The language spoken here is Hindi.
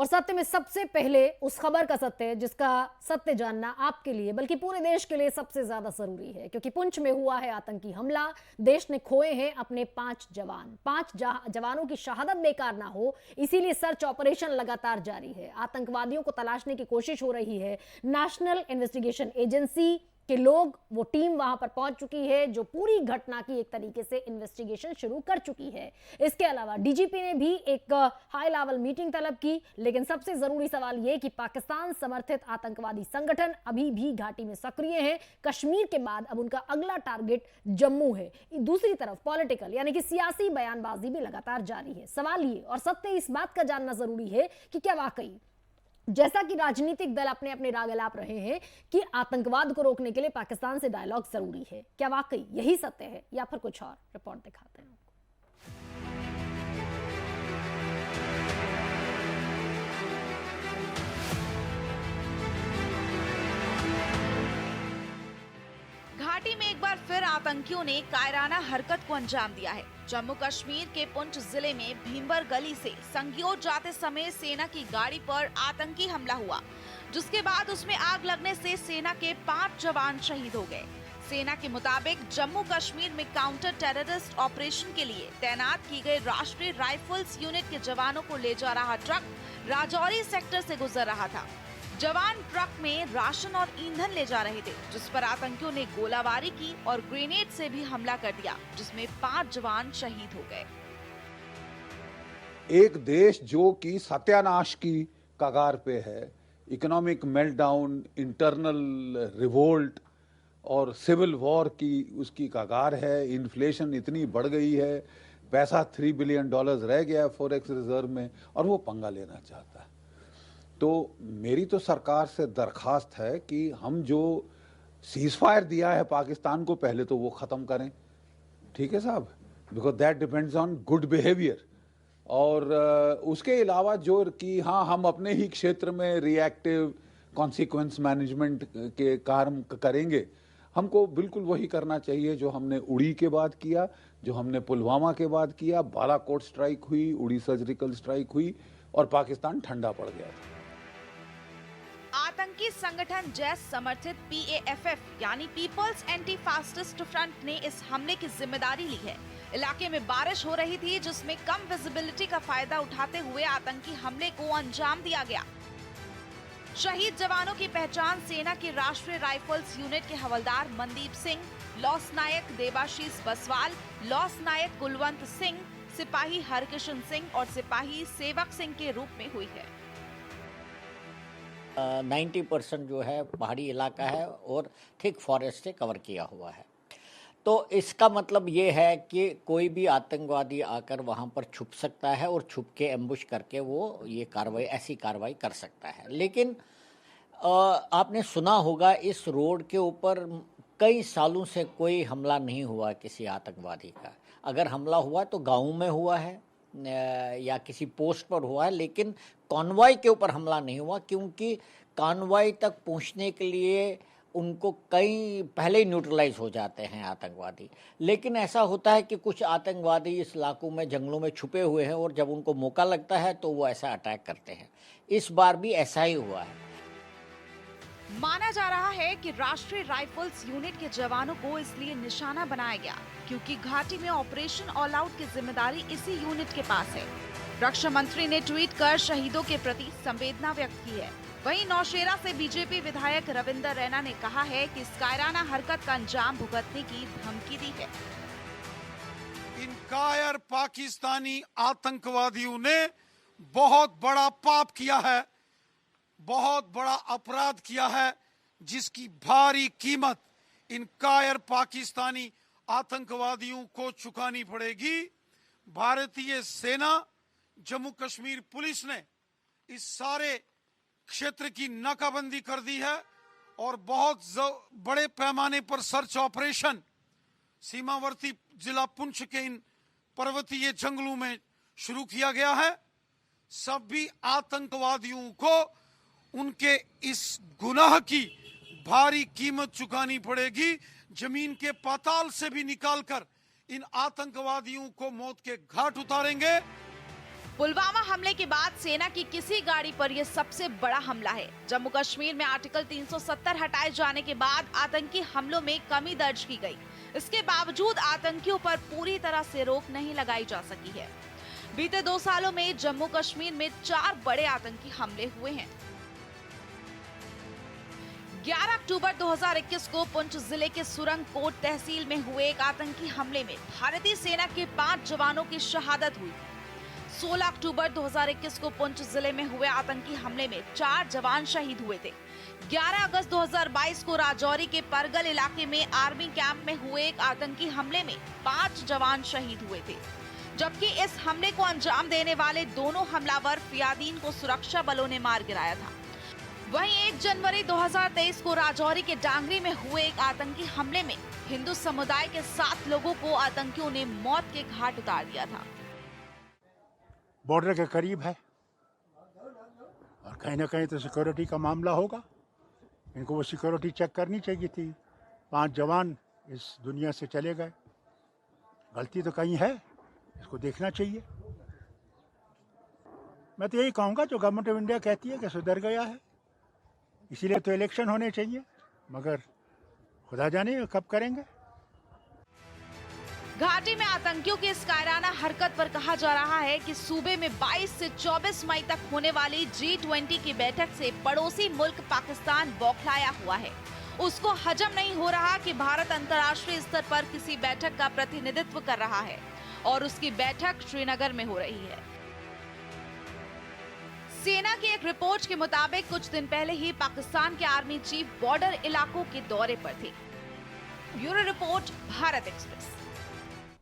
और सत्य में सबसे पहले उस खबर का सत्य, जिसका सत्य जानना आपके लिए बल्कि पूरे देश के लिए सबसे ज्यादा जरूरी है, क्योंकि पुंछ में हुआ है आतंकी हमला। देश ने खोए हैं अपने 5 जवान। 5 जवानों की शहादत बेकार ना हो, इसीलिए सर्च ऑपरेशन लगातार जारी है। आतंकवादियों को तलाशने की कोशिश हो रही है। नेशनल इन्वेस्टिगेशन एजेंसी के लोग, वो टीम वहां पर पहुंच चुकी है, जो पूरी घटना की एक तरीके से इन्वेस्टिगेशन शुरू कर चुकी है। इसके अलावा डीजीपी ने भी एक हाई लेवल मीटिंग तलब की। लेकिन सबसे जरूरी सवाल यह कि पाकिस्तान समर्थित आतंकवादी संगठन अभी भी घाटी में सक्रिय है। कश्मीर के बाद अब उनका अगला टारगेट जम्मू है। दूसरी तरफ पॉलिटिकल यानी कि सियासी बयानबाजी भी लगातार जारी है। सवाल ये और सत्य इस बात का जानना जरूरी है कि क्या वाकई, जैसा कि राजनीतिक दल अपने अपने राग अलाप रहे हैं कि आतंकवाद को रोकने के लिए पाकिस्तान से डायलॉग जरूरी है, क्या वाकई यही सत्य है या फिर कुछ और? रिपोर्ट दिखाते हैं आपको। घाटी में एक बार फिर आतंकियों ने कायराना हरकत को अंजाम दिया है। जम्मू कश्मीर के पुंछ जिले में भीमबर गली से संगयोट जाते समय सेना की गाड़ी पर आतंकी हमला हुआ, जिसके बाद उसमें आग लगने से सेना के 5 जवान शहीद हो गए। सेना के मुताबिक जम्मू कश्मीर में काउंटर टेररिस्ट ऑपरेशन के लिए तैनात की गई राष्ट्रीय राइफल्स यूनिट के जवानों को ले जा रहा ट्रक राजौरी सेक्टर से गुजर रहा था। जवान ट्रक में राशन और ईंधन ले जा रहे थे, जिस पर आतंकियों ने गोलाबारी की और ग्रेनेड से भी हमला कर दिया, जिसमें 5 जवान शहीद हो गए। एक देश जो कि सत्यानाश की कगार पे है, इकोनॉमिक मेल्टडाउन, इंटरनल रिवोल्ट और सिविल वॉर की उसकी कगार है। इन्फ्लेशन इतनी बढ़ गई है, पैसा $3 बिलियन रह गया है फॉरेक्स रिजर्व में, और वो पंगा लेना चाहता है। तो मेरी तो सरकार से दरखास्त है कि हम जो सीज फायर दिया है पाकिस्तान को, पहले तो वो ख़त्म करें। ठीक है साहब, because that depends on good behaviour. और उसके अलावा जो कि हाँ, हम अपने ही क्षेत्र में रिएक्टिव कॉन्सिक्वेंस मैनेजमेंट के काम करेंगे। हमको बिल्कुल वही करना चाहिए जो हमने उड़ी के बाद किया, जो हमने पुलवामा के बाद किया। बालाकोट स्ट्राइक हुई, उड़ी सर्जिकल स्ट्राइक हुई और पाकिस्तान ठंडा पड़ गया था। आतंकी संगठन जैश समर्थित PAFF यानी पीपल्स एंटी फास्टिस्ट फ्रंट ने इस हमले की जिम्मेदारी ली है। इलाके में बारिश हो रही थी, जिसमें कम विजिबिलिटी का फायदा उठाते हुए आतंकी हमले को अंजाम दिया गया। शहीद जवानों की पहचान सेना की राष्ट्रीय राइफल्स यूनिट के हवलदार मनदीप सिंह, लॉस नायक देबाशीष बसवाल, लॉस नायक कुलवंत सिंह, सिपाही हरकिशन सिंह और सिपाही सेवक सिंह के रूप में हुई है। 90% जो है पहाड़ी इलाका है और थिक फॉरेस्ट से कवर किया हुआ है। तो इसका मतलब ये है कि कोई भी आतंकवादी आकर वहाँ पर छुप सकता है और छुप के एम्बुश करके वो ये कार्रवाई, ऐसी कार्रवाई कर सकता है। लेकिन आपने सुना होगा इस रोड के ऊपर कई सालों से कोई हमला नहीं हुआ किसी आतंकवादी का। अगर हमला हुआ तो गाँव में हुआ है या किसी पोस्ट पर हुआ है, लेकिन कॉन्वॉय के ऊपर हमला नहीं हुआ, क्योंकि कॉन्वॉय तक पहुंचने के लिए उनको कई पहले ही न्यूट्रलाइज हो जाते हैं आतंकवादी। लेकिन ऐसा होता है कि कुछ आतंकवादी इस इलाकों में, जंगलों में छुपे हुए हैं और जब उनको मौका लगता है तो वो ऐसा अटैक करते हैं। इस बार भी ऐसा ही हुआ है। माना जा रहा है कि राष्ट्रीय राइफल्स यूनिट के जवानों को इसलिए निशाना बनाया गया क्योंकि घाटी में ऑपरेशन ऑल आउट की जिम्मेदारी इसी यूनिट के पास है। रक्षा मंत्री ने ट्वीट कर शहीदों के प्रति संवेदना व्यक्त की है। वहीं नौशेरा से बीजेपी विधायक रविंदर रैना ने कहा है कि इस कायराना हरकत का अंजाम भुगतने की धमकी दी है। इन कायर पाकिस्तानी आतंकवादियों ने बहुत बड़ा पाप किया है, बहुत बड़ा अपराध किया है, जिसकी भारी कीमत इन कायर पाकिस्तानी आतंकवादियों को चुकानी पड़ेगी। भारतीय सेना, जम्मू कश्मीर पुलिस ने इस सारे क्षेत्र की नाकाबंदी कर दी है और बहुत बड़े पैमाने पर सर्च ऑपरेशन सीमावर्ती जिला पुंछ के इन पर्वतीय जंगलों में शुरू किया गया है। सभी आतंकवादियों को उनके इस गुनाह की भारी कीमत चुकानी पड़ेगी। जमीन के पाताल से भी निकालकर इन आतंकवादियों को मौत के घाट उतारेंगे। पुलवामा हमले के बाद सेना की किसी गाड़ी पर यह सबसे बड़ा हमला है। जम्मू कश्मीर में आर्टिकल 370 हटाए जाने के बाद आतंकी हमलों में कमी दर्ज की गई। इसके बावजूद आतंकियों पर पूरी तरह से रोक नहीं लगाई जा सकी है। बीते 2 सालों में जम्मू कश्मीर में 4 बड़े आतंकी हमले हुए हैं। 11 अक्टूबर 2021 को पुंछ जिले के सुरंग कोट तहसील में हुए एक आतंकी हमले में भारतीय सेना के 5 जवानों की शहादत हुई। 16 अक्टूबर 2021 को पुंछ जिले में हुए आतंकी हमले में 4 जवान शहीद हुए थे। 11 अगस्त 2022 को राजौरी के परगल इलाके में आर्मी कैंप में हुए एक आतंकी हमले में 5 जवान शहीद हुए थे, जबकि इस हमले को अंजाम देने वाले दोनों हमलावर फियादीन को सुरक्षा बलों ने मार गिराया था। वहीं 1 जनवरी 2023 को राजौरी के डांगरी में हुए एक आतंकी हमले में हिंदू समुदाय के 7 लोगों को आतंकियों ने मौत के घाट उतार दिया था। बॉर्डर के करीब है और कहीं ना कहीं तो सिक्योरिटी का मामला होगा। इनको वो सिक्योरिटी चेक करनी चाहिए थी। 5 जवान इस दुनिया से चले गए, गलती तो कहीं है, इसको देखना चाहिए। मैं तो यही कहूँगा, जो गवर्नमेंट ऑफ इंडिया कहती है कि सुधर गया है, इसीलिए तो इलेक्शन होने चाहिए, मगर खुदा जाने कब करेंगे। घाटी में आतंकियों की इस कायराना हरकत पर कहा जा रहा है कि सूबे में 22 से 24 मई तक होने वाली G20 की बैठक से पड़ोसी मुल्क पाकिस्तान बौखलाया हुआ है। उसको हजम नहीं हो रहा कि भारत अंतर्राष्ट्रीय स्तर पर किसी बैठक का प्रतिनिधित्व कर रहा है और उसकी बैठक श्रीनगर में हो रही है। सेना की एक रिपोर्ट के मुताबिक कुछ दिन पहले ही पाकिस्तान के आर्मी चीफ बॉर्डर इलाकों के दौरे पर थे। Bureau report, Bharat express.